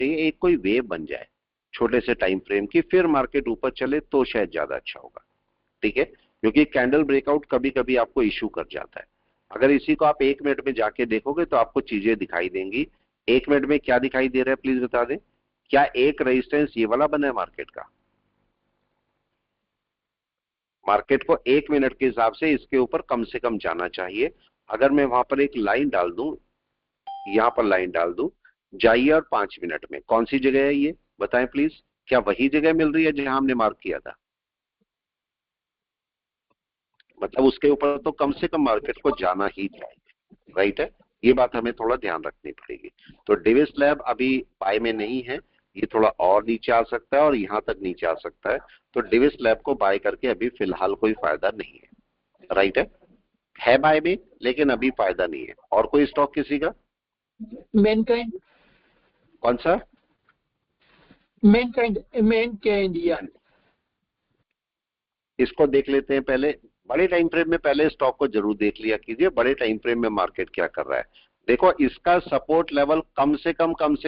चाहिए एक कोई वेव बन जाए छोटे से टाइम फ्रेम की, फिर मार्केट ऊपर चले तो शायद ज्यादा अच्छा होगा। ठीक है, क्योंकि कैंडल ब्रेकआउट कभी कभी आपको इशू कर जाता है। अगर इसी को आप 1 मिनट में जाके देखोगे तो आपको चीजें दिखाई देंगी। 1 मिनट में क्या दिखाई दे रहा है प्लीज बता दें। क्या एक रेजिस्टेंस ये वाला बना है मार्केट का? मार्केट को 1 मिनट के हिसाब से इसके ऊपर कम से कम जाना चाहिए। अगर मैं वहां पर एक लाइन डाल दूं, यहां पर लाइन डाल दूं, जाइए और 5 मिनट में कौन सी जगह है ये बताएं प्लीज। क्या वही जगह मिल रही है जहां हमने मार्क किया था? मतलब उसके ऊपर तो कम से कम मार्केट को जाना ही चाहिए, राइट है। ये बात हमें थोड़ा ध्यान रखनी पड़ेगी। तो डेविस लैब अभी बाय में नहीं है, ये थोड़ा और नीचे आ सकता है और यहां तक नीचे आ सकता है। तो डेविस लैब को बाय करके अभी फिलहाल कोई फायदा नहीं है, राइट है बाय में, लेकिन अभी फायदा नहीं है। और कोई स्टॉक किसी का? मैनकाइंड। कौन सा? मैनकाइंड या इसको देख लेते हैं पहले। बड़े टाइम फ्रेम में पहले स्टॉक को जरूर देख लिया कीजिए, बड़े टाइम फ्रेम में मार्केट क्या कर रहा है। देखो इसका सपोर्ट लेवल कम से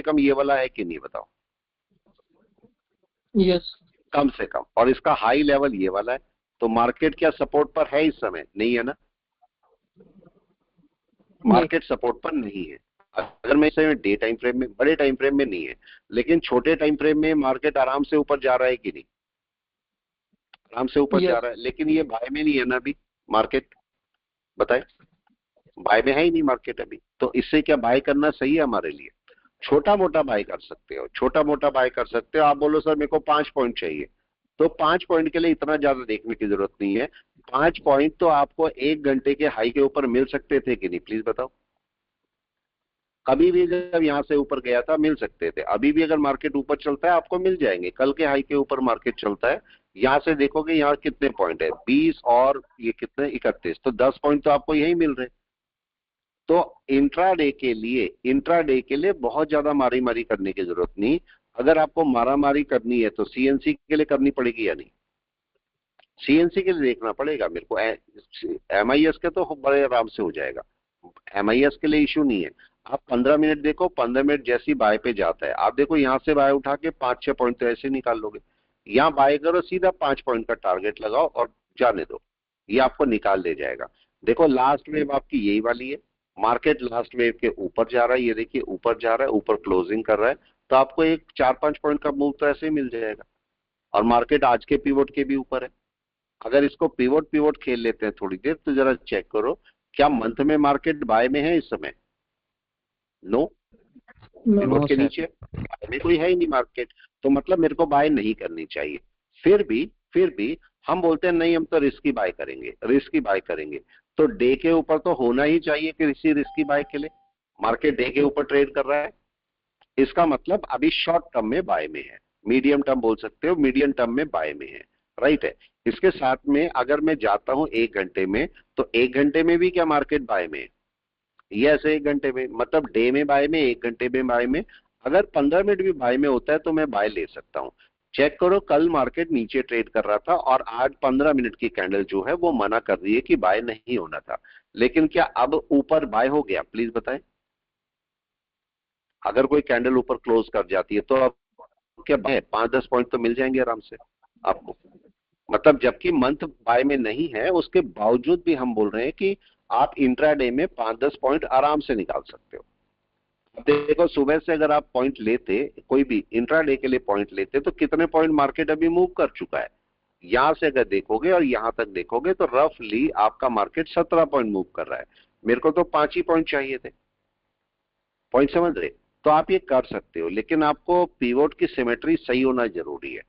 कम ये वाला है कि नहीं बताओ। यस, कम से कम। और इसका हाई लेवल ये वाला है। तो मार्केट क्या सपोर्ट पर है इस समय? नहीं है ना, मार्केट सपोर्ट पर नहीं है। अगर मैं इस समय डे टाइम फ्रेम में, बड़े टाइम फ्रेम में नहीं है, लेकिन छोटे टाइम फ्रेम में मार्केट आराम से ऊपर जा रहा है कि नहीं? आराम से ऊपर जा यस, रहा है, लेकिन ये बाय में नहीं है ना अभी मार्केट, बताए। बाय में है ही नहीं मार्केट अभी, तो इससे क्या बाय करना सही है हमारे लिए? छोटा मोटा बाय कर सकते हो, छोटा मोटा बाय कर सकते हो। आप बोलो सर मेरे को 5 पॉइंट चाहिए, तो 5 पॉइंट के लिए इतना ज्यादा देखने की जरूरत नहीं है। 5 पॉइंट तो आपको 1 घंटे के हाई के ऊपर मिल सकते थे कि नहीं प्लीज बताओ। कभी भी जब यहां से ऊपर गया था मिल सकते थे, अभी भी अगर मार्केट ऊपर चलता है आपको मिल जाएंगे। कल के हाई के ऊपर मार्केट चलता है, यहां से देखोगे यहाँ कितने पॉइंट है, 20 और ये कितने 31, तो 10 पॉइंट तो आपको यही मिल रहे। तो इंट्राडे के लिए बहुत ज्यादा मारी मारी करने की जरूरत नहीं। अगर आपको मारा मारी करनी है तो सीएनसी के लिए करनी पड़ेगी या नहीं? सीएनसी के लिए देखना पड़ेगा मेरे को। एमआईएस के तो बड़े आराम से हो जाएगा, एमआईएस के लिए इशू नहीं है। आप 15 मिनट देखो, 15 मिनट जैसी बाय पे जाता है, आप देखो यहां से बाय उठा के 5-6 पॉइंट तो ऐसे निकाल लोगे। यहाँ बाय करो, सीधा 5 पॉइंट का टारगेट लगाओ और जाने दो, ये आपको निकाल दे जाएगा। देखो लास्ट वेव आपकी यही वाली है, मार्केट लास्ट वेव के ऊपर जा रहा है, ये देखिए ऊपर जा रहा है, ऊपर क्लोजिंग कर रहा है। तो आपको एक 4-5 पॉइंट का मूव तो ऐसे ही मिल जाएगा। और मार्केट आज के पिवोट के भी ऊपर है। अगर इसको पिवोट पिवोट खेल लेते हैं थोड़ी देर, तो जरा चेक करो क्या मंथ में मार्केट बाय में है इस समय? नो, पिवोट के नीचे बाय में कोई है ही नहीं मार्केट। तो मतलब मेरे को बाय नहीं करनी चाहिए। फिर भी हम बोलते हैं नहीं हम तो रिस्की बाय करेंगे, रिस्की बाय करेंगे। तो डे के ऊपर तो होना ही चाहिए कि किसी रिस्की बाय के लिए। मार्केट डे के ऊपर ट्रेड कर रहा है, इसका मतलब अभी शॉर्ट टर्म में बाय में है, मीडियम टर्म बोल सकते हो, मीडियम टर्म में बाय में है, राइट है। इसके साथ में अगर मैं जाता हूं 1 घंटे में, तो 1 घंटे में भी क्या मार्केट बाय में है? यस, 1 घंटे में, मतलब डे में बाय में, 1 घंटे में बाय में। अगर 15 मिनट भी बाय में होता है तो मैं बाय ले सकता हूं। चेक करो कल मार्केट नीचे ट्रेड कर रहा था और आज 15 मिनट की कैंडल जो है वो मना कर रही है कि बाय नहीं होना था। लेकिन क्या अब ऊपर बाय हो गया प्लीज बताएं। अगर कोई कैंडल ऊपर क्लोज कर जाती है तो अब क्या बाय? 5-10 पॉइंट तो मिल जाएंगे आराम से आपको। मतलब जबकि मंथ बाय में नहीं है उसके बावजूद भी हम बोल रहे हैं कि आप इंट्राडे में 5-10 पॉइंट आराम से निकाल सकते हो। अब देखो सुबह से अगर आप पॉइंट लेते, कोई भी इंट्राडे के लिए पॉइंट लेते, तो कितने पॉइंट मार्केट अभी मूव कर चुका है? यहां से अगर देखोगे और यहां तक देखोगे तो रफली आपका मार्केट 17 पॉइंट मूव कर रहा है। मेरे को तो 5 ही पॉइंट चाहिए थे, पॉइंट समझ रहे? तो आप ये कर सकते हो, लेकिन आपको पिवोट की सिमेट्री सही होना जरूरी है।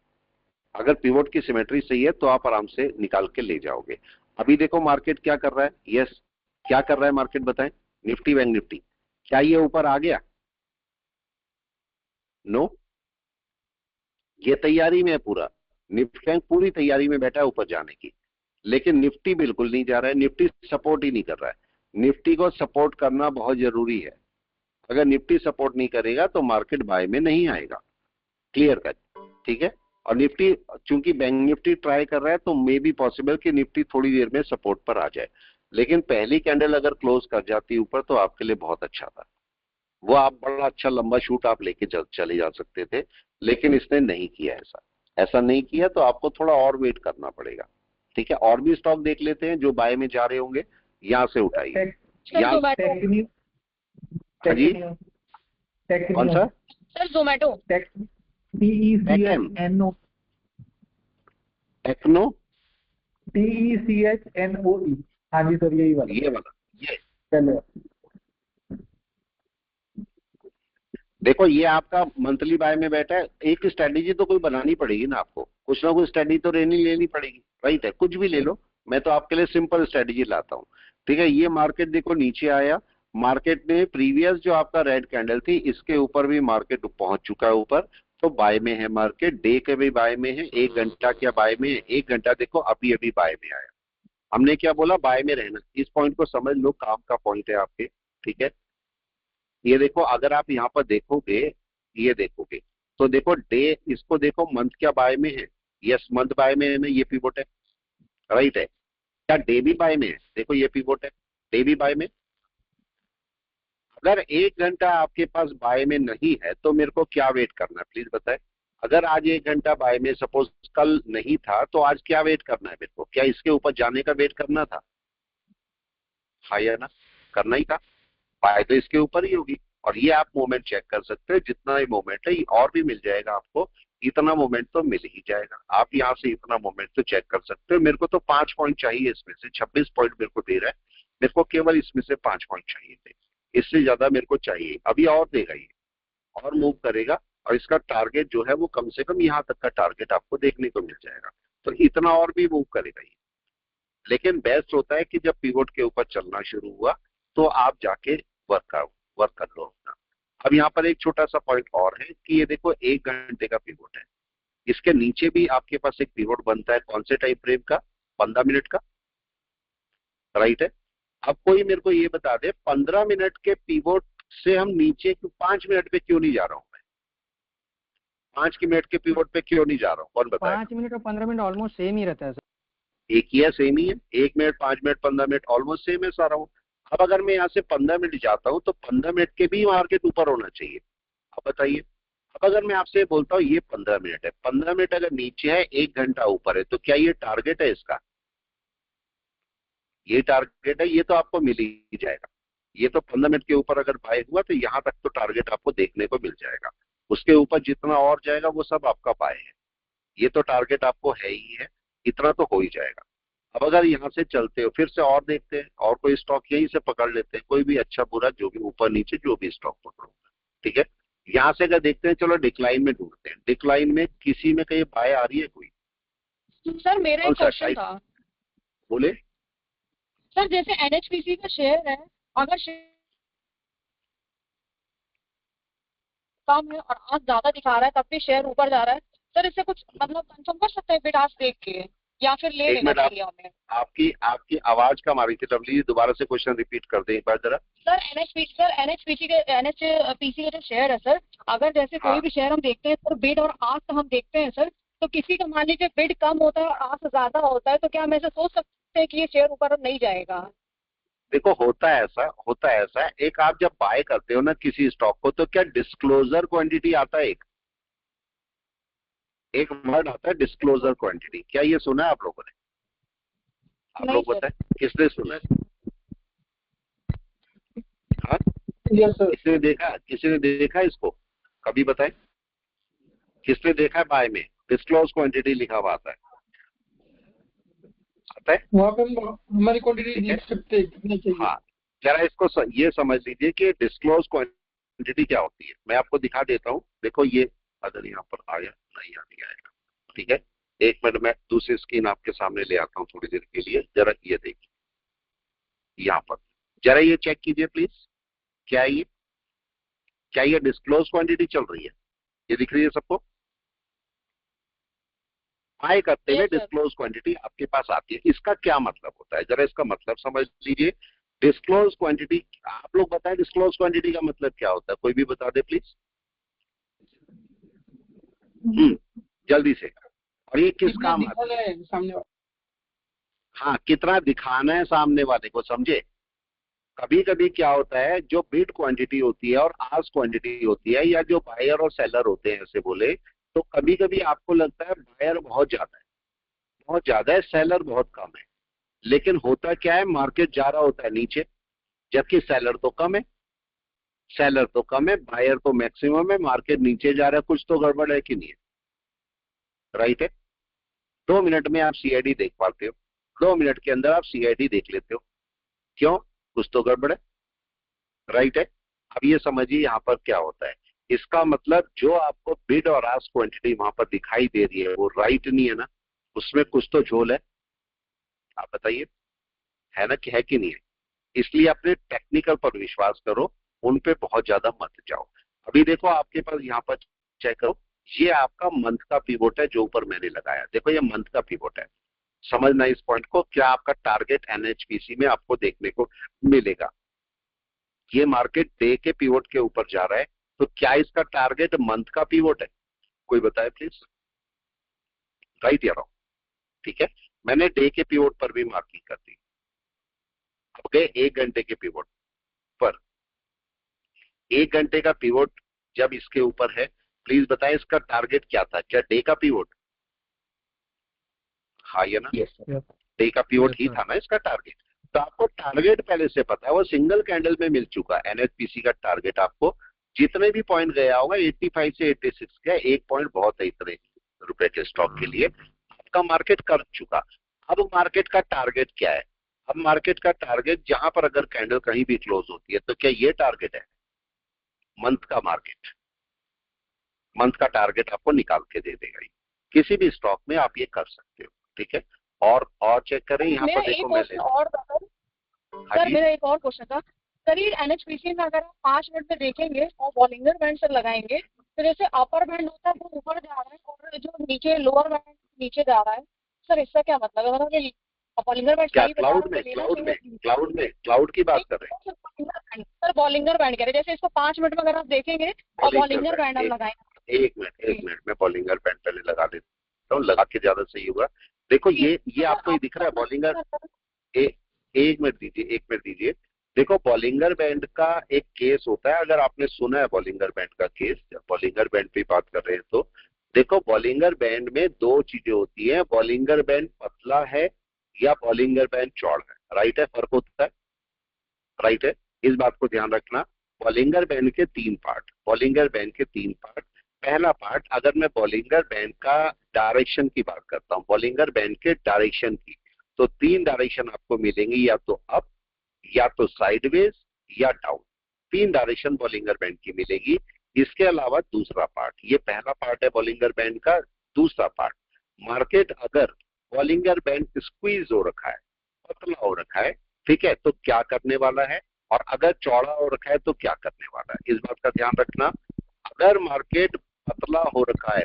अगर पिवोट की सिमेट्री सही है तो आप आराम से निकाल के ले जाओगे। अभी देखो मार्केट क्या कर रहा है, यस क्या कर रहा है मार्केट बताएं। निफ्टी बैंक निफ्टी क्या ये ऊपर आ गया? नो, ये तैयारी में है पूरा। निफ्टी बैंक पूरी तैयारी में बैठा है ऊपर जाने की, लेकिन निफ्टी बिल्कुल नहीं जा रहा है, निफ्टी सपोर्ट ही नहीं कर रहा है। निफ्टी को सपोर्ट करना बहुत जरूरी है। अगर निफ्टी सपोर्ट नहीं करेगा तो मार्केट बाय में नहीं आएगा, क्लियर कट, ठीक है। और निफ्टी चूंकि बैंक निफ्टी ट्राई कर रहा है तो मे बी पॉसिबल कि निफ्टी थोड़ी देर में सपोर्ट पर आ जाए, लेकिन पहली कैंडल अगर क्लोज कर जाती ऊपर तो आपके लिए बहुत अच्छा था, वो आप बड़ा अच्छा लंबा शूट आप लेके चले जा सकते थे, लेकिन इसने नहीं किया ऐसा। ऐसा नहीं किया तो आपको थोड़ा और वेट करना पड़ेगा। ठीक है, और भी स्टॉक देख लेते हैं जो बाय में जा रहे होंगे। यहाँ से उठाइए, सर यहाँ। जोमेटो। हाँ जी, कौन सा? Sir Zomato. TECHNO techno, TECHNOE। हाँ जी सर, यही वाला। ये वाला, ये चलो देखो, ये आपका मंथली बाय में बैठा है। एक स्ट्रेटेजी तो कोई बनानी पड़ेगी ना आपको, कुछ ना कुछ स्ट्रेटेजी तो लेनी पड़ेगी, राइट है? कुछ भी ले लो, मैं तो आपके लिए सिंपल स्ट्रेटेजी लाता हूँ। ठीक है, ये मार्केट देखो नीचे आया, मार्केट में प्रीवियस जो आपका रेड कैंडल थी इसके ऊपर भी मार्केट पहुंच चुका है ऊपर, तो बाय में है मार्केट। डे के भी बाय में है, 1 घंटा क्या बाय में है? 1 घंटा देखो अभी अभी बाय में आया। हमने क्या बोला? बाय में रहना। इस पॉइंट को समझ लो, काम का पॉइंट है आपके। ठीक है, ये देखो, अगर आप यहाँ पर देखोगे, ये देखोगे तो देखो डे, इसको देखो मंथ क्या बाय में है? यस, मंथ बाय में है ना, ये पिवोट है, राइट है? क्या डे भी बाय में है? देखो ये पिवोट है, डे भी बाय में। अगर 1 घंटा आपके पास बाय में नहीं है तो मेरे को क्या वेट करना है, प्लीज बताए। अगर आज 1 घंटा बाय में, सपोज कल नहीं था, तो आज क्या वेट करना है मेरे को? क्या इसके ऊपर जाने का वेट करना था? हाँ या ना? करना ही था। बाय तो इसके ऊपर ही होगी। और ये आप मोमेंट चेक कर सकते हो, जितना ही मोमेंट है ये और भी मिल जाएगा आपको। इतना मोमेंट तो मिल ही जाएगा, आप यहाँ से इतना मोमेंट तो चेक कर सकते हो। मेरे को तो 5 पॉइंट चाहिए इसमें से, 26 पॉइंट मेरे को दे रहा है, मेरे को केवल इसमें से 5 पॉइंट चाहिए थे, इससे ज्यादा मेरे को चाहिए। अभी और देगा ये, और मूव करेगा, और इसका टारगेट जो है वो कम से कम यहाँ तक का टारगेट आपको देखने को मिल जाएगा। तो इतना और भी मूव करेगा ये। लेकिन बेस्ट होता है कि जब पिवोट के ऊपर चलना शुरू हुआ तो आप जाके वर्क कर लो अपना। अब यहाँ पर एक छोटा सा पॉइंट और है कि ये देखो 1 घंटे का पिवोट है, इसके नीचे भी आपके पास एक पिवोट बनता है। कौन से टाइम फ्रेम का? 15 मिनट का, राइट है? अब कोई मेरे को ये बता दे, 15 मिनट के पिवोट से हम नीचे 5 मिनट पे क्यों नहीं जा रहा हूं मैं? 5 मिनट के पिवोट पे क्यों नहीं जा रहा हूँ? कौन बताएगा? 5 मिनट और 15 मिनट ऑलमोस्ट सेम ही रहता है सर। एक ही है, सेम ही है। 1 minute, 5 minute, 15 minute almost same है सारा वो। अब अगर मैं यहाँ से 15 मिनट जाता हूँ तो 15 मिनट के भी मार्केट ऊपर होना चाहिए। अब बताइए, अब अगर मैं आपसे बोलता हूँ ये 15 मिनट है, 15 मिनट अगर नीचे है, 1 घंटा ऊपर है, तो क्या ये टारगेट है इसका? ये टारगेट है, ये तो आपको मिल ही जाएगा। ये तो 15 मिनट के ऊपर अगर बाय हुआ तो यहाँ तक तो टारगेट आपको देखने को मिल जाएगा। उसके ऊपर जितना और जाएगा वो सब आपका बाय है। ये तो टारगेट आपको है ही है, इतना तो हो ही जाएगा। अब अगर यहाँ से चलते हो, फिर से और देखते हैं, और कोई स्टॉक यहीं से पकड़ लेते हैं, कोई भी अच्छा बुरा जो भी ऊपर नीचे जो भी स्टॉक पकड़ो। ठीक है, यहाँ से अगर देखते हैं, चलो डिक्लाइन में ढूंढते हैं। डिक्लाइन में किसी में कहीं बाय आ रही है कोई? सर मेरा एक क्वेश्चन था। बोले। सर जैसे NHPC का शेयर है, अगर शेयर कम है और आज ज्यादा दिखा रहा है तब भी शेयर ऊपर जा रहा है, सर इससे कुछ मतलब कंफर्म कर सकते हैं बिड आस्क देख के, या फिर ले एक लेना मिनट, चाहिए हमें? आपकी आपकी आवाज कम आ रही थी, प्लीज दोबारा से क्वेश्चन रिपीट कर दें एक बार जरा। सर NHPC के जो शेयर है सर, अगर जैसे हाँ। कोई भी शेयर हम देखते हैं तो बिड और आस्क हम देखते हैं सर, तो किसी का मान लीजिए बिड कम होता है और आस्क ज्यादा होता है, तो क्या हम ऐसे सोच सकते हैं कि ये शेयर ऊपर नहीं जाएगा? देखो, होता है ऐसा। एक आप जब बाय करते हो ना किसी स्टॉक को, तो क्या डिस्क्लोजर क्वांटिटी आता है? एक वर्ड आता है डिस्क्लोजर क्वांटिटी, क्या ये सुना है आप लोगों ने? आप नहीं लोग सर। बताएं, किसने सुना है? हाँ, यस सर। किसी ने देखा इसको? कभी बताएं, किसने देखा है बाय में डिस्क्लोज क्वांटिटी लिखा हुआ आता है? आता है? वहाँ पे हमारी क्वांटिटी ठीक है। लिख सकते हैं कितनी चाहिए। हाँ, जरा इसको ये समझ लीजिए कि डिस्क्लोज क्वांटिटी क्या होती है। मैं आपको दिखा देता हूँ, देखो ये अगर यहाँ पर आया, नहीं आएगा। ठीक है, एक मिनट, मैं दूसरी स्क्रीन आपके सामने ले आता हूँ थोड़ी देर के लिए। जरा ये देखिए यहाँ पर, जरा ये चेक कीजिए प्लीज। क्या ये डिस्क्लोज क्वांटिटी चल रही है? ये दिख रही है सबको? बाय करते हुए Yes, sir. डिस्क्लोज क्वांटिटी आपके पास आती है। इसका क्या मतलब होता है, जरा इसका मतलब समझ लीजिए। डिस्क्लोज क्वांटिटी, आप लोग बताएं डिस्क्लोज क्वांटिटी का मतलब क्या होता है, कोई भी बता दे प्लीज। जल्दी से। और ये किस कितना काम आता है? दिखाना है सामने वाला? हाँ, कितना दिखाना है सामने वाले को, समझे? कभी कभी क्या होता है, जो बिड क्वांटिटी होती है और आस्क क्वांटिटी होती है, या जो बायर और सेलर होते हैं ऐसे बोले, तो कभी कभी आपको लगता है बायर बहुत ज्यादा है, सेलर बहुत कम है। लेकिन होता क्या है, मार्केट जा रहा होता है नीचे, जबकि सेलर तो कम है, बायर तो मैक्सिमम है, मार्केट नीचे जा रहा है, कुछ तो गड़बड़ है कि नहीं है? राइट है। 2 मिनट में आप सीआईडी देख पाते हो, 2 मिनट के अंदर आप सीआईडी देख लेते हो। क्यों? कुछ तो गड़बड़ है। राइट है। अब ये समझिए यहाँ पर क्या होता है, इसका मतलब जो आपको बिड और आस्क क्वांटिटी वहां पर दिखाई दे रही है वो राइट नहीं है ना, उसमें कुछ तो झोल है। आप बताइए, है ना कि है कि नहीं है? इसलिए अपने टेक्निकल पर विश्वास करो, उन पे बहुत ज्यादा मत जाओ। अभी देखो आपके पास यहाँ पर चेक करो, ये आपका मंथ का पिवोट है जो ऊपर मैंने लगाया। देखो ये मंथ का पिवोट है, समझना इस पॉइंट को। क्या आपका टारगेट एनएचपीसी में आपको देखने को मिलेगा? ये मार्केट डे के पिवोट के ऊपर जा रहा है, तो क्या इसका टारगेट मंथ का पिवोट है? कोई बताए प्लीज। राइट या रॉन्ग? ठीक है, मैंने डे के पिवोट पर भी मार्किंग कर दी। अब गए 1 घंटे के पिवोट पर। 1 घंटे का पिवोट जब इसके ऊपर है, प्लीज बताएं इसका टारगेट क्या था? क्या डे का पिवोट? हाँ या ना? डे का पिवोट ही था ना इसका टारगेट। तो आपको टारगेट पहले से पता है, वो सिंगल कैंडल में मिल चुका है। एनएचपीसी का टारगेट आपको जितने भी पॉइंट गया होगा 85 से 86 का, 1 पॉइंट बहुत है इतने रुपए के स्टॉक के लिए, आपका मार्केट कर चुका। अब मार्केट का टारगेट क्या है? अब मार्केट का टारगेट जहां पर अगर कैंडल कहीं भी क्लोज होती है, तो क्या ये टारगेट है? मंथ का मार्केट, मंथ का टारगेट आपको निकाल के दे देगा। किसी भी स्टॉक में आप ये कर सकते हो। ठीक है, और चेक करें यहाँ पर। देखो मैंने और सर मेरा एक और क्वेश्चन था सर, ये एनएचपीसी में अगर आप 5 मिनट में देखेंगे और बॉलिंगर बैंड सर लगाएंगे, तो जैसे अपर बैंड होता है वो ऊपर जा रहा है और जो नीचे लोअर बैंड नीचे जा रहा है, सर इसका क्या मतलब है? मतलब बॉलिंगर बैंड क्या क्लाउड की बात कर रहे हैं? सर बॉलिंगर बैंड कह रहे हैं, जैसे इसको 5 मिनट में अगर आप देखेंगे और बॉलिंगर बैंड आप लगाएंगे। एक मिनट में बॉलिंगर बैंड पहले लगा देता हूँ, लगा के ज्यादा सही होगा। देखो ये आपको ही दिख रहा है बॉलिंगर। एक मिनट दीजिए। देखो बॉलिंगर बैंड का एक केस होता है, अगर आपने सुना है बॉलिंगर बैंड का केस, बॉलिंगर बैंड पे बात कर रहे हैं तो देखो बॉलिंगर बैंड में 2 चीजें होती है, बॉलिंगर बैंड पतला है या बॉलिंगर बैंड चौड़ा है। राइट है, फर्क होता है। राइट है, इस बात को ध्यान रखना। बॉलिंगर बैंड के 3 पार्ट, बॉलिंगर बैंड के 3 पार्ट। पहला पार्ट, अगर मैं बॉलिंगर बैंड का डायरेक्शन की बात करता हूँ, बॉलिंगर बैंड के डायरेक्शन की, तो 3 डायरेक्शन आपको मिलेंगी, या तो अप, या तो साइडवेज, या डाउन। 3 डायरेक्शन बॉलिंगर बैंड की मिलेगी। इसके अलावा दूसरा पार्ट, ये पहला पार्ट है बॉलिंगर बैंड का। दूसरा पार्ट, मार्केट अगर बॉलिंगर बैंड स्क्वीज हो रखा है, पतला हो रखा है, ठीक है, तो क्या करने वाला है, और अगर चौड़ा हो रखा है तो क्या करने वाला है, इस बात का ध्यान रखना। अगर मार्केट पतला हो रखा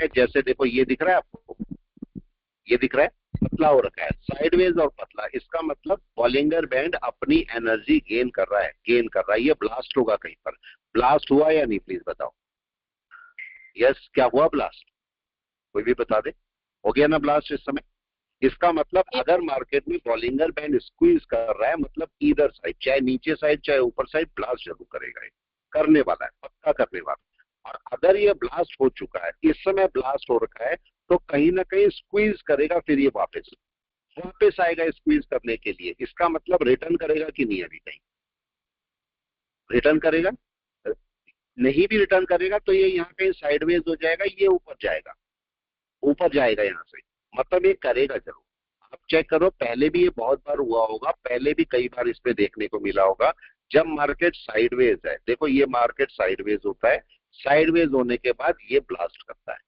है, जैसे देखो ये दिख रहा है आपको, ये दिख रहा है पतला हो रखा है, साइडवेज और पतला, इसका मतलब बॉलिंगर बैंड अपनी एनर्जी गेन कर रहा है, ये ब्लास्ट होगा कहीं पर। ब्लास्ट हुआ या नहीं, प्लीज बताओ। यस, क्या हुआ ब्लास्ट? कोई भी बता दे। हो गया ना ब्लास्ट इस समय? इसका मतलब अगर मार्केट में बॉलिंगर बैंड स्क्वीज कर रहा है, मतलब इधर साइड, चाहे नीचे साइड चाहे ऊपर साइड, ब्लास्ट जरूर करेगा, करने वाला है, पक्का करने वाला है। और अगर ये ब्लास्ट हो चुका है, इस समय ब्लास्ट हो रखा है, तो कहीं ना कहीं स्क्वीज करेगा, फिर ये वापस आएगा स्क्वीज करने के लिए। इसका मतलब रिटर्न करेगा कि नहीं? अभी कहीं रिटर्न करेगा? नहीं भी रिटर्न करेगा तो ये यहाँ कहीं साइडवेज हो जाएगा, ये ऊपर जाएगा यहाँ से, मतलब ये करेगा जरूर। आप चेक करो, पहले भी ये बहुत बार हुआ होगा, पहले भी कई बार इस पे देखने को मिला होगा, जब मार्केट साइडवेज है। देखो ये मार्केट साइडवेज होता है, साइडवेज होने के बाद ये ब्लास्ट करता है,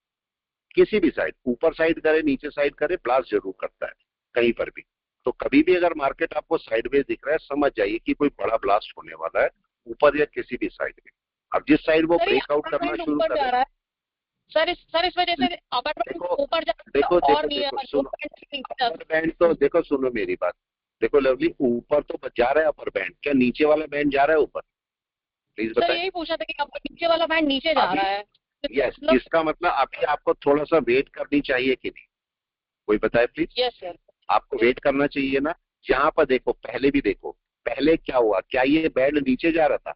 किसी भी साइड, ऊपर साइड करे नीचे साइड करे, ब्लास्ट जरूर करता है कहीं पर भी। तो कभी भी अगर मार्केट आपको साइडवेज दिख रहा है, समझ जाइए कि कोई बड़ा ब्लास्ट होने वाला है, ऊपर या किसी भी साइड में। अब जिस साइड वो ब्रेकआउट करना शुरू कर रहा है सर, इस वजह से अपर बैंड ऊपर जा अपर बैंड तो देखो, सुनो मेरी बात, देखो लवली, ऊपर तो जा रहा है अपर बैंड, क्या नीचे वाला बैंड जा रहा है ऊपर? प्लीज बताइए। यही पूछा था कि नीचे वाला बैंड नीचे जा रहा है। यस, इसका मतलब अभी आपको थोड़ा सा वेट करनी चाहिए कि नहीं? कोई बताए प्लीज। यस सर, आपको वेट करना चाहिए ना। यहाँ पर देखो, पहले भी देखो, पहले क्या हुआ, क्या ये बैंड नीचे जा रहा था?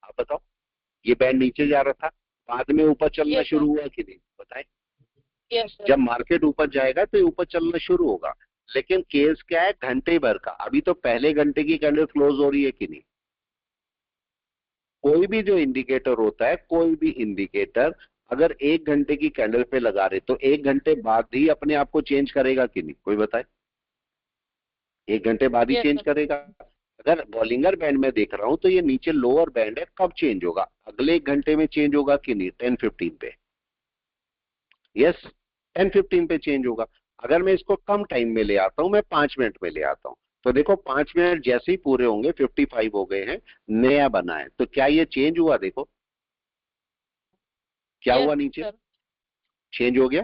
आप बताओ, ये बैंड नीचे जा रहा था, बाद में ऊपर चलना Yes, शुरू हुआ कि नहीं, बताएं? yes, sir. जब मार्केट ऊपर जाएगा तो ये ऊपर चलना शुरू होगा। लेकिन केस क्या है, घंटे भर का। अभी तो पहले घंटे की कैंडल क्लोज हो रही है कि नहीं? कोई भी जो इंडिकेटर होता है, कोई भी इंडिकेटर अगर 1 घंटे की कैंडल पे लगा रहे तो 1 घंटे बाद ही अपने आप को चेंज करेगा कि नहीं, कोई बताए? 1 घंटे बाद ही Yes, चेंज sir. करेगा। अगर बॉलिंगर बैंड में देख रहा हूं तो ये नीचे लोअर बैंड है, कब चेंज होगा? अगले 1 घंटे में चेंज होगा कि नहीं? 10-15 पे। यस, 10-15 पे चेंज होगा। अगर मैं इसको कम टाइम में ले आता हूं, मैं 5 मिनट में ले आता हूं, तो देखो 5 मिनट जैसे ही पूरे होंगे 55 हो गए हैं, नया बना है, तो क्या ये चेंज हुआ? देखो क्या Yes, हुआ, नीचे sir. चेंज हो गया।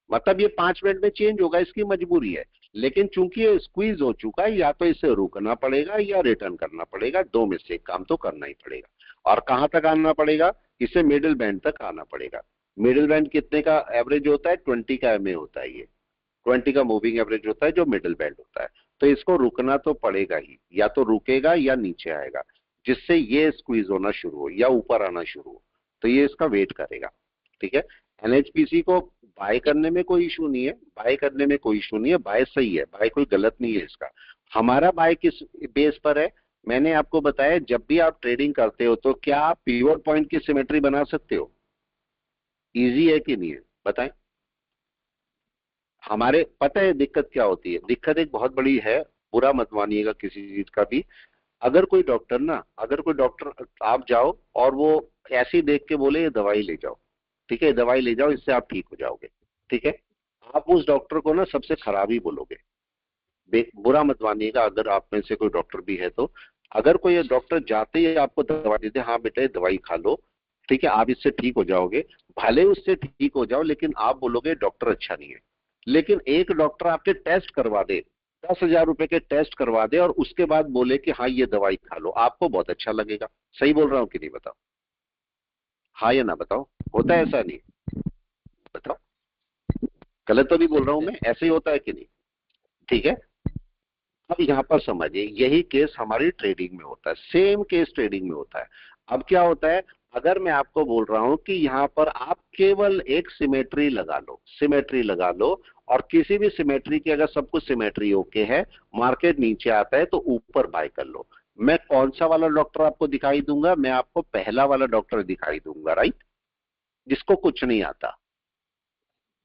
मतलब ये 5 मिनट में चेंज होगा, इसकी मजबूरी है। लेकिन चूंकि ये स्क्वीज हो चुका है, या तो इसे रुकना पड़ेगा या रिटर्न करना पड़ेगा, दो में से एक काम तो करना ही पड़ेगा। और कहां तक आना पड़ेगा? इसे मिडिल बैंड तक आना पड़ेगा। मिडिल बैंड कितने का एवरेज होता है? 20 का एमए होता है। ये 20 का मूविंग एवरेज होता है जो मिडिल बैंड होता है। तो इसको रुकना तो पड़ेगा ही, या तो रुकेगा या नीचे आएगा, जिससे ये स्क्वीज होना शुरू हो या ऊपर आना शुरू हो। तो ये इसका वेट करेगा। ठीक है, एनएचपीसी को बाय करने में कोई इशू नहीं है, बाय करने में कोई इशू नहीं है, बाय सही है, बाय कोई गलत नहीं है इसका। हमारा बाय किस बेस पर है? मैंने आपको बताया, जब भी आप ट्रेडिंग करते हो तो क्या आप पिवट पॉइंट की सिमेट्री बना सकते हो? इजी है कि नहीं है, बताएं? हमारे पता है दिक्कत क्या होती है? दिक्कत एक बहुत बड़ी है, बुरा मत मानिएगा किसी चीज का भी। अगर कोई डॉक्टर आप जाओ और वो ऐसे ही देख के बोले ये दवाई ले जाओ, ठीक है, दवाई ले जाओ, इससे आप ठीक हो जाओगे, ठीक है, आप उस डॉक्टर को ना सबसे खराब ही बोलोगे। बुरा मत मानिएगा अगर आप में से कोई डॉक्टर भी है तो। अगर कोई डॉक्टर जाते ही आपको दवा देते, हाँ बेटा ये दवाई खा लो, ठीक है, आप इससे ठीक हो जाओगे, भले उससे ठीक हो जाओ, लेकिन आप बोलोगे डॉक्टर अच्छा नहीं है। लेकिन एक डॉक्टर आपके टेस्ट करवा दे, 10,000 रुपए के टेस्ट करवा दे, और उसके बाद बोले कि हाँ ये दवाई खा लो, आपको बहुत अच्छा लगेगा। सही बोल रहा हूँ कि नहीं, बताओ? हाँ या ना बताओ? होता है ऐसा नहीं? बताओ, गलत तो नहीं बोल रहा हूं मैं? ऐसे ही होता है कि नहीं? ठीक है, अब यहाँ पर समझिए, यही केस हमारी ट्रेडिंग में होता है, सेम केस ट्रेडिंग में होता है। अब क्या होता है, अगर मैं आपको बोल रहा हूं कि यहाँ पर आप केवल एक सिमेट्री लगा लो, सिमेट्री लगा लो, और किसी भी सिमेट्री की अगर सब कुछ सिमेट्री ओके है, मार्केट नीचे आता है तो ऊपर बाय कर लो। मैं कौन सा वाला डॉक्टर आपको दिखाई दूंगा? मैं आपको पहला वाला डॉक्टर दिखाई दूंगा, राइट, जिसको कुछ नहीं आता।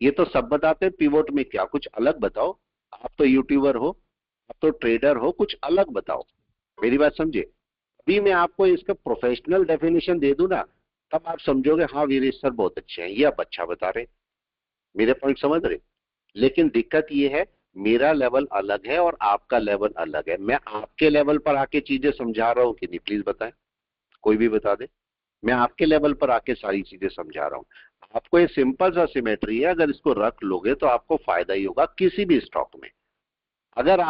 ये तो सब बताते हैं पिवोट में क्या, कुछ अलग बताओ। आप तो यूट्यूबर हो, आप तो ट्रेडर हो, कुछ अलग बताओ। मेरी बात समझे? अभी मैं आपको इसका प्रोफेशनल डेफिनेशन दे दूं ना, तब आप समझोगे हाँ वीरेश सर बहुत अच्छे हैं, ये आप अच्छा बता रहे, मेरे पॉइंट समझ रहे। लेकिन दिक्कत ये है, मेरा लेवल अलग है और आपका लेवल अलग है। मैं आपके लेवल पर आके चीजें समझा रहा हूँ कि नहीं, प्लीज बताएं, कोई भी बता दे। मैं आपके लेवल पर आके सारी चीजें समझा रहा हूँ। आपको ये सिंपल सा सिमेट्री है, अगर इसको रख लोगे तो आपको फायदा ही होगा किसी भी स्टॉक में। अगर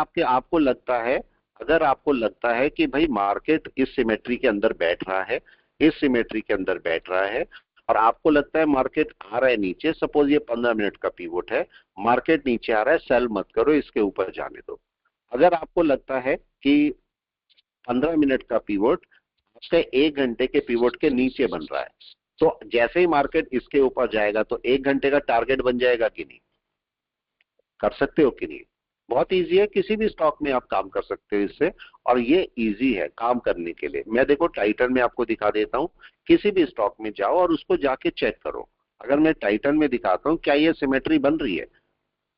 आपको लगता है कि भाई मार्केट इस सिमेट्री के अंदर बैठ रहा है, इस सिमेट्री के अंदर बैठ रहा है, और आपको लगता है मार्केट आ रहा है नीचे, सपोज ये 15 मिनट का पिवोट है, मार्केट नीचे आ रहा है, सेल मत करो, इसके ऊपर जाने दो। अगर आपको लगता है कि 15 मिनट का पिवोट आपके 1 घंटे के पिवोट के नीचे बन रहा है, तो जैसे ही मार्केट इसके ऊपर जाएगा तो 1 घंटे का टारगेट बन जाएगा कि नहीं? कर सकते हो कि नहीं? बहुत इजी है, किसी भी स्टॉक में आप काम कर सकते हो इससे, और ये इजी है काम करने के लिए। मैं देखो टाइटन में आपको दिखा देता हूँ, किसी भी स्टॉक में जाओ और उसको जाके चेक करो। अगर मैं टाइटन में दिखाता हूँ क्या ये सिमेट्री बन रही है,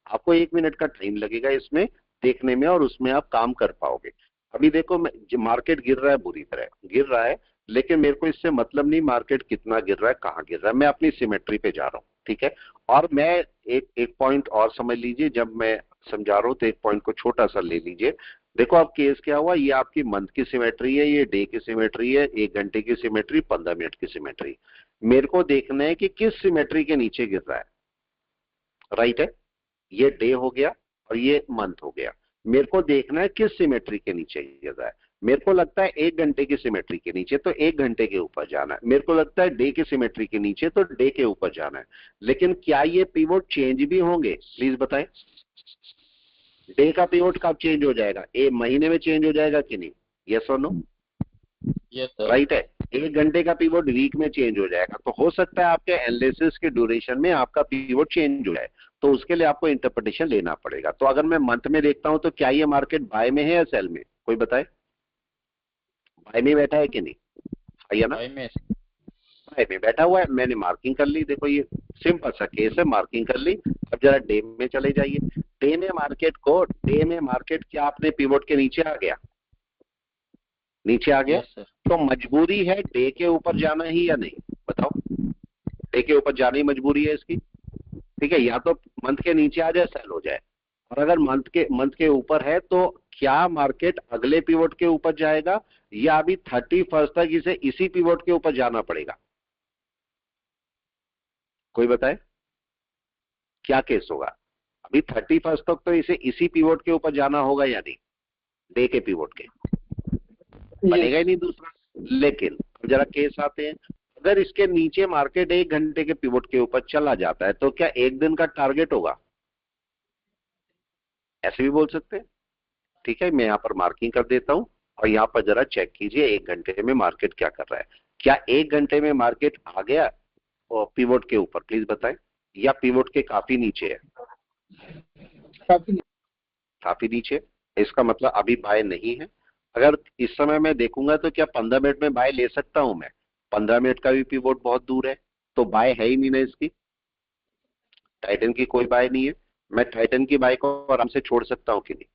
आपको 1 मिनट का टाइम लगेगा इसमें देखने में, और उसमें आप काम कर पाओगे। अभी देखो मार्केट गिर रहा है, बुरी तरह गिर रहा है, लेकिन मेरे को इससे मतलब नहीं मार्केट कितना गिर रहा है, कहाँ गिर रहा है, मैं अपनी सिमेट्री पे जा रहा हूँ, ठीक है। और मैं एक पॉइंट और समझ लीजिए, जब मैं समझा रहा हूँ तो एक पॉइंट को छोटा सा ले लीजिए। देखो अब केस क्या हुआ, ये आपकी मंथ की सिमेट्री है, ये डे की सिमेट्री है, 1 घंटे की सिमेट्री, 15 मिनट की सिमेट्री। मेरे को देखना है कि किस सिमेट्री के नीचे गिर रहा है, राइट है। ये डे हो गया और ये मंथ हो गया। मेरे को देखना है किस सिमेट्री के नीचे गिर रहा है। मेरे को लगता है 1 घंटे की सिमेट्री के नीचे, तो 1 घंटे के ऊपर जाना है। मेरे को लगता है डे की सिमेट्री के नीचे, तो डे के ऊपर जाना है। लेकिन क्या ये पिवोट चेंज भी होंगे, प्लीज बताएं? डे का पिवोट कब चेंज हो जाएगा? महीने में चेंज हो जाएगा कि नहीं? यस और नो? Yes sir. राइट है। 1 घंटे का पीवोट वीक में चेंज हो जाएगा, तो हो सकता है आपके एनालिसिस के ड्यूरेशन में आपका पीवोट चेंज हो जाए, तो उसके लिए आपको इंटरप्रिटेशन लेना पड़ेगा। तो अगर मैं मंथ में देखता हूं तो क्या ये मार्केट बाय में है या सेल में? कोई बताए, बाय में बैठा है कि नहीं? हाँ या ना? बाय में बैठा हुआ है, मैंने मार्किंग कर ली। देखो ये सिंपल सा केस है, मार्किंग कर ली। अब जरा डे में चले जाइए। डे में मार्केट क्या आपने पिवोट के नीचे आ गया? नीचे आ गया। Yes sir. तो मजबूरी है डे के ऊपर जाना ही या नहीं? बताओ, डे के ऊपर जाने की मजबूरी है इसकी। ठीक है, या तो मंथ के नीचे आ जाए, सेल हो जाए। और अगर मंथ के ऊपर है तो क्या मार्केट अगले पिवोट के ऊपर जाएगा या अभी 31 तक इसे इसी पिवोट के ऊपर जाना पड़ेगा? कोई बताए क्या केस होगा? अभी 31 तक तो इसे इसी पिवोट के ऊपर जाना होगा या नहीं? डे के पिवोट के बनेगा ही नहीं दूसरा। लेकिन जरा केस आते हैं, अगर इसके नीचे मार्केट 1 घंटे के पिवोट के ऊपर चला जाता है तो क्या 1 दिन का टारगेट होगा? ऐसे भी बोल सकते हैं। ठीक है, मैं यहां पर मार्किंग कर देता हूं और यहां पर जरा चेक कीजिए 1 घंटे में मार्केट क्या कर रहा है। क्या 1 घंटे में मार्केट आ गया और पिवोट के ऊपर? प्लीज बताएं, या पिवोट के काफी नीचे है? काफी नीचे। इसका मतलब अभी बाय नहीं है। अगर इस समय मैं देखूंगा तो क्या 15 मिनट में बाय ले सकता हूं मैं? 15 मिनट का भी पिवोट बहुत दूर है, तो बाय है ही नहीं ना इसकी। टाइटन की कोई बाय नहीं है। मैं टाइटन की बाय को आराम से छोड़ सकता हूं कि नहीं?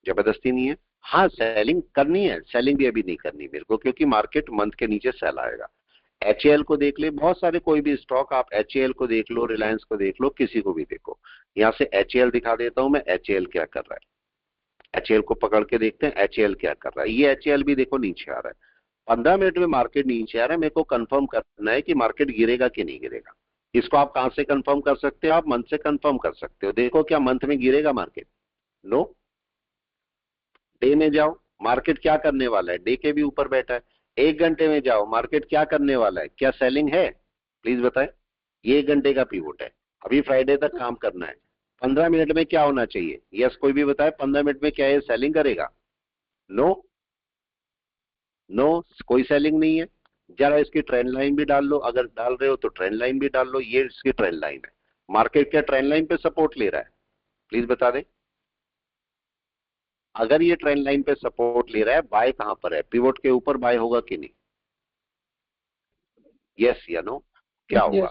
जबरदस्ती नहीं है। हाँ, सेलिंग करनी है, सेलिंग भी अभी नहीं करनी मेरे को, क्योंकि मार्केट मंथ के नीचे सेल आएगा। HAL को देख ले, बहुत सारे कोई भी स्टॉक, आप HAL को देख लो, रिलायंस को देख लो, किसी को भी देखो। यहां से HAL दिखा देता हूं मैं, HAL क्या कर रहा है। HAL को पकड़ के देखते हैं HAL क्या कर रहा है। ये HAL भी देखो नीचे आ रहा है। 15 मिनट में मार्केट नीचे आ रहा है। मेरे को कंफर्म करना है कि मार्केट गिरेगा कि नहीं गिरेगा। इसको आप कहां से कंफर्म कर सकते हो? आप मंथ से कंफर्म कर सकते हो। देखो क्या मंथ में गिरेगा मार्केट? नो। डे में जाओ, मार्केट क्या करने वाला है? डे के भी ऊपर बैठा है। 1 घंटे में जाओ, मार्केट क्या करने वाला है? क्या सेलिंग है? प्लीज बताएं। ये 1 घंटे का पीवोट है, अभी फ्राइडे तक काम करना है। 15 मिनट में क्या होना चाहिए? यस, कोई भी बताए 15 मिनट में क्या ये सेलिंग करेगा? नो। नो, कोई सेलिंग नहीं है। जरा इसकी ट्रेंड लाइन भी डाल लो, अगर डाल रहे हो तो ट्रेंड लाइन भी डाल लो। ये इसकी ट्रेंड लाइन है। मार्केट क्या ट्रेंड लाइन पे सपोर्ट ले रहा है? प्लीज बता दें। अगर ये ट्रेंड लाइन पे सपोर्ट ले रहा है, बाय कहां पर है? पिवोट के ऊपर बाय होगा कि नहीं? यस या नो? क्या होगा?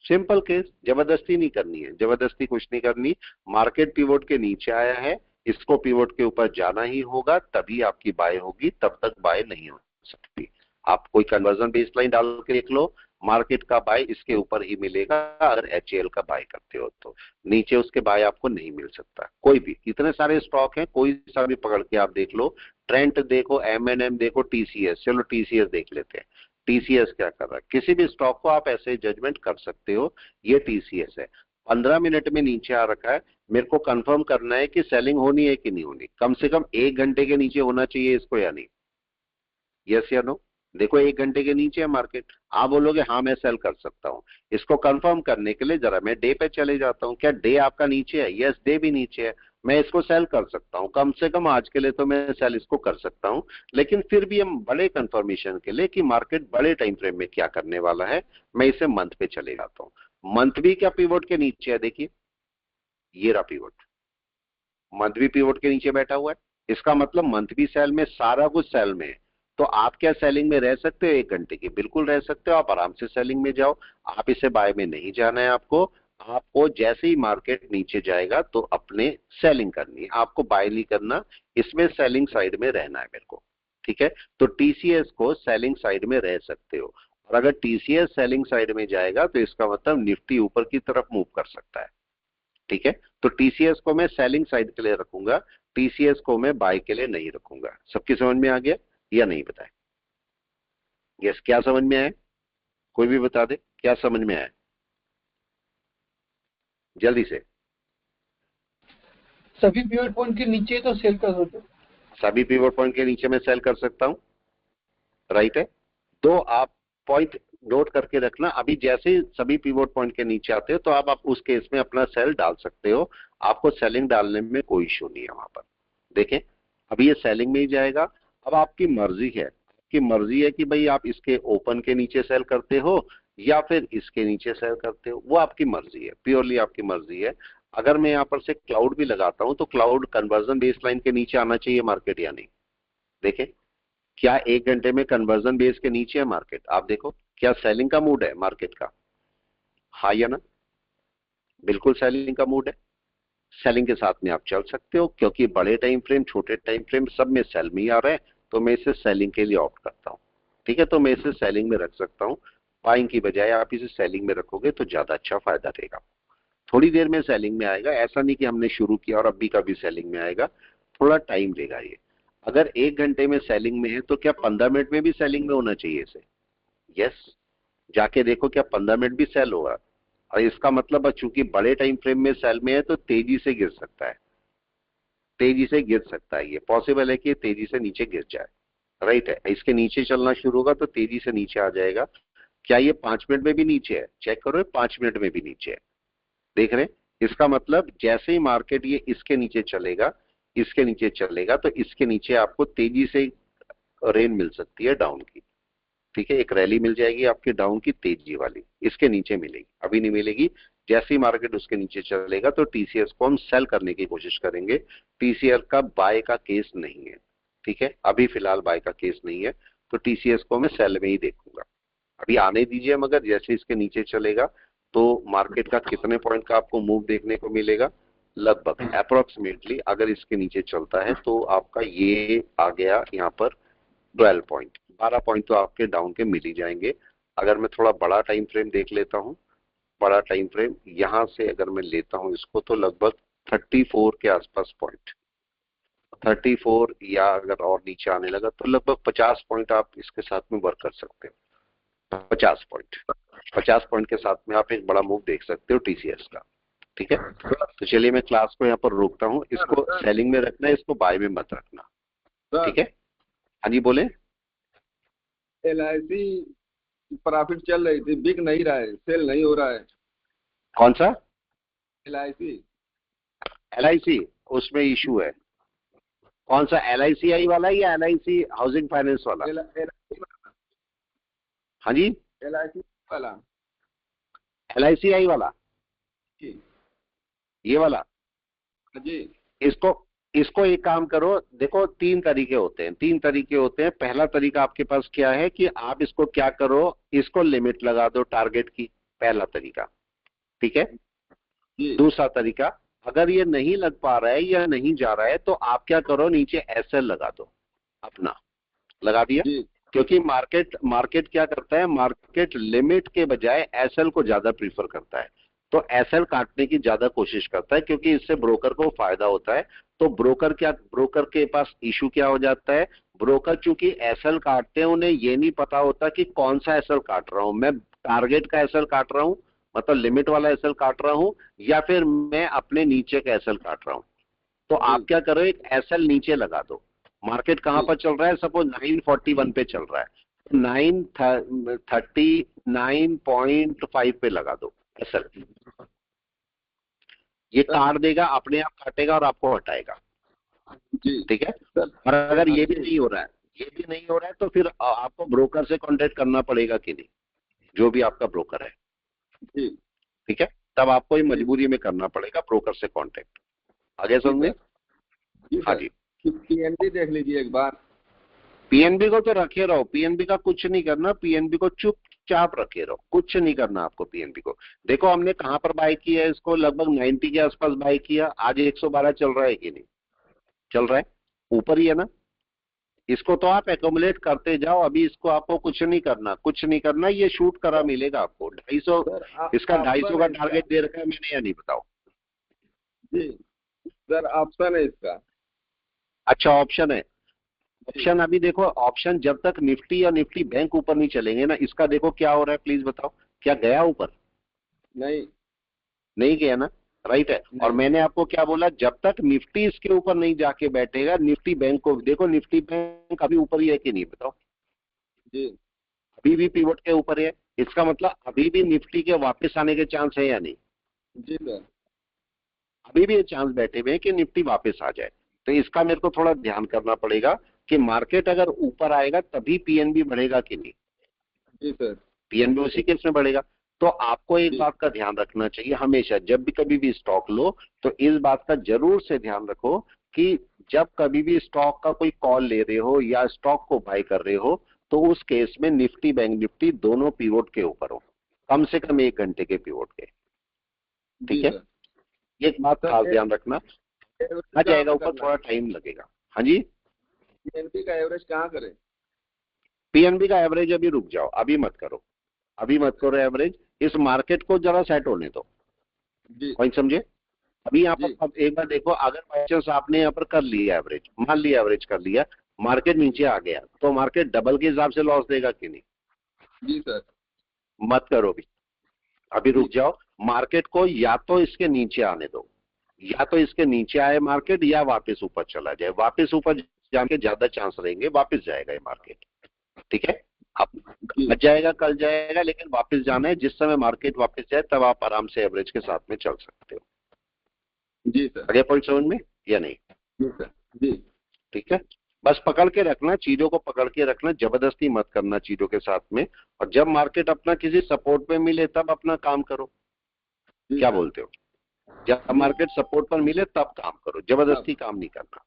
सिंपल केस, जबरदस्ती नहीं करनी है, जबरदस्ती कुछ नहीं करनी। मार्केट पिवोट के नीचे आया है, इसको पिवोट के ऊपर जाना ही होगा, तभी आपकी बाय होगी, तब तक बाय नहीं हो सकती। आप कोई कन्वर्जन बेसलाइन डाल के देख लो, मार्केट का बाय इसके ऊपर ही मिलेगा। अगर HAL का बाय करते हो तो नीचे उसके बाय आपको नहीं मिल सकता। कोई भी, इतने सारे स्टॉक हैं, कोई सा भी पकड़ के आप देख लो। ट्रेंट देखो, M&M देखो, TCS, चलो TCS देख लेते हैं। TCS क्या कर रहा है? किसी भी स्टॉक को आप ऐसे जजमेंट कर सकते हो। ये TCS है, 15 मिनट में नीचे आ रखा है। मेरे को कंफर्म करना है कि सेलिंग होनी है कि नहीं होनी। कम से कम 1 घंटे के नीचे होना चाहिए इसको या नहीं? यस या नो? देखो 1 घंटे के नीचे है मार्केट, आप बोलोगे हाँ मैं सेल कर सकता हूं। इसको कंफर्म करने के लिए जरा मैं डे पे चले जाता हूं। क्या डे आपका नीचे है? यस, डे भी नीचे है। मैं इसको सेल कर सकता हूं, कम से कम आज के लिए तो मैं सेल इसको कर सकता हूं। लेकिन फिर भी हम बड़े कंफर्मेशन के लिए कि मार्केट बड़े टाइम फ्रेम में क्या करने वाला है, मैं इसे मंथ पे चले जाता हूं। मंथ भी क्या पिवोट के नीचे है? देखिए ये रहा पिवोट, मंथ भी पिवोट के नीचे बैठा हुआ है। इसका मतलब मंथ भी सेल में, सारा कुछ सेल में है। तो आप क्या सेलिंग में रह सकते हो 1 घंटे की? बिल्कुल रह सकते हो। आप आराम से सेलिंग में जाओ। आप इसे बाय में नहीं जाना है आपको। आपको जैसे ही मार्केट नीचे जाएगा तो अपने सेलिंग करनी है, आपको बाय नहीं करना। इसमें सेलिंग साइड में रहना है मेरे को। ठीक है, तो TCS को सेलिंग साइड में रह सकते हो। और अगर TCS सेलिंग साइड में जाएगा तो इसका मतलब निफ्टी ऊपर की तरफ मूव कर सकता है। ठीक है, तो TCS को मैं सेलिंग साइड के लिए रखूंगा, TCS को मैं बाय के लिए नहीं रखूंगा। सबकी समझ में आ गया या नहीं? बताए। यस, क्या समझ में आया? कोई भी बता दे क्या समझ में आया जल्दी से। सभी पिवट पॉइंट के नीचे तो सेल कर सकते हो। सभी पिवट पॉइंट के नीचे मैं सेल कर सकता हूं, राइट है। तो आप पॉइंट नोट करके रखना। अभी जैसे ही सभी पिवट पॉइंट के नीचे आते हो तो आप उस केस में अपना सेल डाल सकते हो। आपको सेलिंग डालने में कोई इश्यू नहीं है वहां पर। देखें, अभी ये सेलिंग में ही जाएगा। अब आपकी मर्जी है कि भाई आप इसके ओपन के नीचे सेल करते हो या फिर इसके नीचे सेल करते हो, वो आपकी मर्जी है, प्योरली आपकी मर्जी है। अगर मैं यहाँ पर से क्लाउड भी लगाता हूं तो क्लाउड कन्वर्जन बेस लाइन के नीचे आना चाहिए मार्केट या नहीं? देखें, क्या 1 घंटे में कन्वर्जन बेस के नीचे है मार्केट? आप देखो, क्या सेलिंग का मूड है मार्केट का? हाँ या ना? बिल्कुल सेलिंग का मूड है। सेलिंग के साथ में आप चल सकते हो, क्योंकि बड़े टाइम फ्रेम, छोटे टाइम फ्रेम, सब में सेल में ही आ रहा है, तो मैं इसे सेलिंग के लिए ऑप्ट करता हूं। ठीक है, तो मैं इसे सेलिंग में रख सकता हूं। बाइंग की बजाय आप इसे सेलिंग में रखोगे तो ज्यादा अच्छा फायदा रहेगा। थोड़ी देर में सेलिंग में आएगा, ऐसा नहीं कि हमने शुरू किया और अभी का भी सेलिंग में आएगा, थोड़ा टाइम लेगा ये। अगर 1 घंटे में सेलिंग में है तो क्या 15 मिनट में भी सेलिंग में होना चाहिए इसे? यस, जाके देखो क्या 15 मिनट भी सेल होगा। और इसका मतलब चूंकि बड़े टाइम फ्रेम में सेल में है तो तेजी से गिर सकता है, ये पॉसिबल है कि ये तेजी से नीचे गिर जाए। राइट है, इसके नीचे चलना शुरू होगा तो तेजी से नीचे आ जाएगा। क्या ये 5 मिनट में भी नीचे है? चेक करो, 5 मिनट में भी नीचे है। देख रहे हैं? इसका मतलब जैसे ही मार्केट ये इसके नीचे चलेगा तो इसके नीचे आपको तेजी से रेन मिल सकती है डाउन की। ठीक है, एक रैली मिल जाएगी आपकी डाउन की तेजी वाली, इसके नीचे मिलेगी, अभी नहीं मिलेगी। जैसे ही मार्केट उसके नीचे चलेगा तो टीसीएस को हम सेल करने की कोशिश करेंगे। टीसीएस का बाय का केस नहीं है। ठीक है, अभी फिलहाल बाय का केस नहीं है, तो टीसीएस को मैं सेल में ही देखूंगा। अभी आने दीजिए, मगर जैसे इसके नीचे चलेगा तो मार्केट का कितने पॉइंट का आपको मूव देखने को मिलेगा? लगभग अप्रोक्सीमेटली अगर इसके नीचे चलता है तो आपका ये आ गया यहाँ पर 12 पॉइंट, 12 पॉइंट तो आपके डाउन के मिल ही जाएंगे। अगर मैं थोड़ा बड़ा टाइम फ्रेम देख लेता हूँ, बड़ा टाइम फ्रेम यहां से अगर मैं लेता हूं इसको, तो लगभग 34 के आसपास पॉइंट, 34 या अगर और नीचे आने लगा तो लगभग 50 पॉइंट आप इसके साथ में वर्क कर सकते हो। 50 पॉइंट के साथ में आप एक बड़ा मूव देख सकते हो टीसीएस का। ठीक है, तो चलिए मैं क्लास को यहाँ पर रोकता हूँ। इसको सेलिंग में रखना है, इसको बाय में मत रखना। ठीक है, हाँ जी बोले। LIC प्रॉफिट चल रही थी, बिक नहीं रहा है, सेल नहीं हो रहा है। कौन सा? LIC उसमें इशू है। कौन सा, LICI वाला या LIC हाउसिंग फाइनेंस वाला? हाँ जी, LIC वाला, LICI वाला, ये वाला जी। इसको एक काम करो, देखो 3 तरीके होते हैं। पहला तरीका आपके पास क्या है कि आप इसको क्या करो, इसको लिमिट लगा दो टारगेट की, पहला तरीका। ठीक है, दूसरा तरीका, अगर ये नहीं लग पा रहा है या नहीं जा रहा है तो आप क्या करो, नीचे SL लगा दो, अपना लगा दिया। क्योंकि मार्केट क्या करता है, मार्केट लिमिट के बजाय SL को ज्यादा प्रीफर करता है, तो SL काटने की ज्यादा कोशिश करता है, क्योंकि इससे ब्रोकर को फायदा होता है। तो ब्रोकर के पास इशू क्या हो जाता है, ब्रोकर चूंकि SL काटते हैं, उन्हें ये नहीं पता होता कि कौन सा SL काट रहा हूं मैं, टारगेट का SL काट रहा हूं, मतलब लिमिट वाला SL काट रहा हूं, या फिर मैं अपने नीचे का SL काट रहा हूं। तो आप क्या करो, एक SL नीचे लगा दो। मार्केट कहां पर चल रहा है, सपोज 941 पे चल रहा है, 939.5 पे लगा दो SL। ये काट देगा, अपने आप काटेगा और आपको हटाएगा। ठीक है, और अगर ये भी नहीं हो रहा है तो फिर आपको ब्रोकर से कांटेक्ट करना पड़ेगा कि नहीं, जो भी आपका ब्रोकर है। ठीक है, तब आपको ये मजबूरी में करना पड़ेगा ब्रोकर से कांटेक्ट। आगे समझे? हाँ जी, PNB देख लीजिए एक बार। PNB को तो रखे रहो, PNB का कुछ नहीं करना, PNB को चुपचाप रखे रहो, कुछ नहीं करना आपको PNB को। देखो हमने कहां पर बाय किया है इसको, लगभग 90 के आसपास बाय किया, आज 112 चल रहा है कि नहीं चल रहा है, ऊपर ही है ना। इसको तो आप एकोमुलेट करते जाओ, अभी इसको आपको कुछ नहीं करना, ये शूट करा मिलेगा आपको 250, इसका 250 का टारगेट दे रखा है मैंने, या नहीं बताओ? जी सर, ऑप्शन है इसका। अच्छा, ऑप्शन है। ऑप्शन अभी देखो, ऑप्शन जब तक निफ्टी या निफ्टी बैंक ऊपर नहीं चलेंगे ना, इसका देखो क्या हो रहा है, प्लीज बताओ, क्या गया ऊपर? नहीं गया ना, राइट है। और मैंने आपको क्या बोला, जब तक निफ्टी इसके ऊपर नहीं जाके बैठेगा, निफ्टी बैंक को देखो, निफ्टी बैंक अभी ऊपर ही है कि नहीं बताओ? जी, अभी भी पिवट के ऊपर है, इसका मतलब अभी भी निफ्टी के वापस आने के चांस है या नहीं? जी सर, अभी भी चांस बैठे हुए हैं कि निफ्टी वापस आ जाए। तो इसका मेरे को थोड़ा ध्यान करना पड़ेगा कि मार्केट अगर ऊपर आएगा तभी पीएनबी बढ़ेगा कि नहीं। जी सर। पीएनबी उसी केस में बढ़ेगा। तो आपको एक बात का ध्यान रखना चाहिए, हमेशा जब भी कभी भी स्टॉक लो तो इस बात का जरूर से ध्यान रखो कि जब कभी भी स्टॉक का कोई कॉल ले रहे हो या स्टॉक को बाय कर रहे हो तो उस केस में निफ्टी बैंक निफ्टी दोनों पिवोट के ऊपर हो, कम से कम 1 घंटे के पिवोट के। ठीक है, एक बात खास ध्यान रखना। आ जाएगा ऊपर, थोड़ा टाइम लगेगा। हाँ जी। पीएनबी का एवरेज कहाँ करें? पीएनबी का एवरेज अभी रुक जाओ, अभी मत करो, अभी मत करो एवरेज। इस मार्केट को जरा सेट होने दो। पॉइंट समझे? अभी यहाँ पर अब एक बार देखो, अगर बाई चांस आपने यहाँ पर कर लिया एवरेज, मान लिया एवरेज कर लिया, मार्केट नीचे आ गया तो मार्केट डबल के हिसाब से लॉस देगा कि नहीं? जी सर। मत करो अभी रुक जाओ। मार्केट को या तो इसके नीचे आने दो, या तो इसके नीचे आए मार्केट या वापस ऊपर चला जाए। वापस ऊपर जाने के ज्यादा चांस रहेंगे, वापस जाएगा ये मार्केट। ठीक है, अब जाएगा कल जाएगा, लेकिन वापस जाना है। जिस समय मार्केट वापस जाए तब आप आराम से एवरेज के साथ में चल सकते हो। जी सर। अगले पॉइंट समझ में या नहीं? जी सर। जी। ठीक है, बस पकड़ के रखना चीजों को, पकड़ के रखना, जबरदस्ती मत करना चीजों के साथ में। और जब मार्केट अपना किसी सपोर्ट पे मिले तब अपना काम करो। क्या बोलते हो? जब मार्केट सपोर्ट पर मिले तब काम करो, जबरदस्ती काम नहीं करना।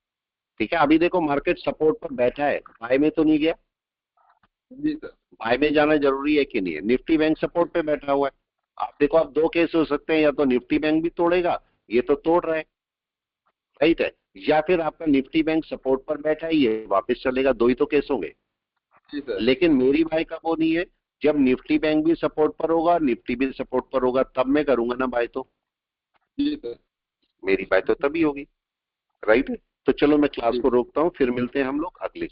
ठीक है, अभी देखो मार्केट सपोर्ट पर बैठा है, बाय में तो नहीं गया। जी सर। बाय में जाना जरूरी है कि नहीं है? निफ्टी बैंक सपोर्ट पे बैठा हुआ है। आप देखो, आप दो केस हो सकते हैं, या तो निफ्टी बैंक भी तोड़ेगा, ये तो तोड़ रहा है, राइट है, या फिर आपका निफ्टी बैंक सपोर्ट पर बैठा है, ये वापस चलेगा। दो ही तो केस होंगे। लेकिन मेरी बाय का वो नहीं है, जब निफ्टी बैंक भी सपोर्ट पर होगा, निफ्टी भी सपोर्ट पर होगा, तब मैं करूंगा ना बाय। तो जी सर। मेरी बाय तो तभी होगी, राइट है। तो चलो मैं क्लास को रोकता हूँ, फिर मिलते हैं हम लोग अगले